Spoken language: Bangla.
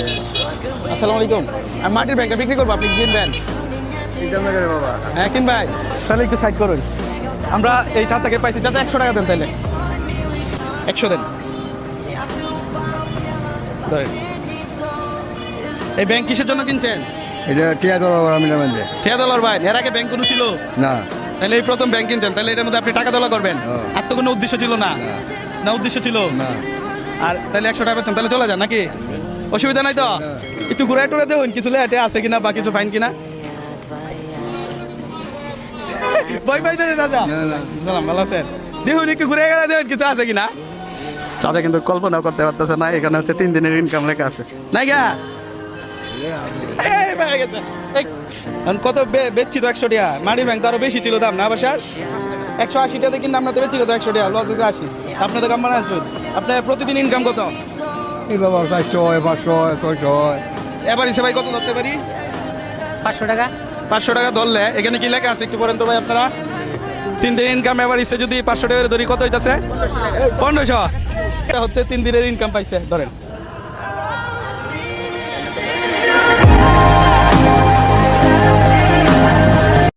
আসসালামু আলাইকুম। আমি মাটির ব্যাংকটা বিক্রি করবো, আপনি কিনবেন? হ্যাঁ কিন ভাই, তাহলে একটু সাইড করুন। আমরা এই চাচাকে পাইছি, চাচা 100 টাকা দেন, তাহলে 100 দেন। ধরেন। এই ব্যাংক কিসের জন্য কিনছেন? এটা $10 আমি নামেন দে $10 ভাই, এর আগে ব্যাংক কোনো ছিল না। তাহলে এই প্রথম ব্যাংক কিনছেন, তাহলে এটার মধ্যে আপনি টাকা তোলা করবেন? আর তো কোনো উদ্দেশ্য ছিল না? না উদ্দেশ্য ছিল না। আর তাহলে 100 টাকা পেতেন, তাহলে চলে যান নাকি? অসুবিধা নাই তো? একটু ঘুরে টুরে দেখুন কিছু লেটে আছে কিনা বা কিছু ফাইন কিনা। ভয় পাইতে দাদা? সালাম, ভালো আছেন? দেখুন একটু ঘুরে গেলে দেখুন কিছু আছে কিনা। চাচা কিন্তু কল্পনাও করতে পারতেছে না, এখানে হচ্ছে 3 দিনের ইনকাম লেখা আছে। নাই গা কত বেচছি তো 100 টাকা। মাটির ব্যাংক তো আরো বেশি ছিল দাম না বাসার? 180 টাকা কিনা আপনার বেচছি কত? 100 টাকা লস আছে 80। আপনার তো কাম আসুন। আপনার প্রতিদিন ইনকাম কত? এই বাবা 400 500 600। এবার হিসেবে ভাই কত ধরতে পারি? 500 টাকা। 500 টাকা ধরলে এখানে কি লেখা আছে একটু বলেন তো ভাই আপনারা? 3 দিনের ইনকাম এবার হিসেবে যদি 500 টাকা ধরি কত হইতাছে? 1500। এটা হচ্ছে 3 দিনের ইনকাম পাইছে ধরেন।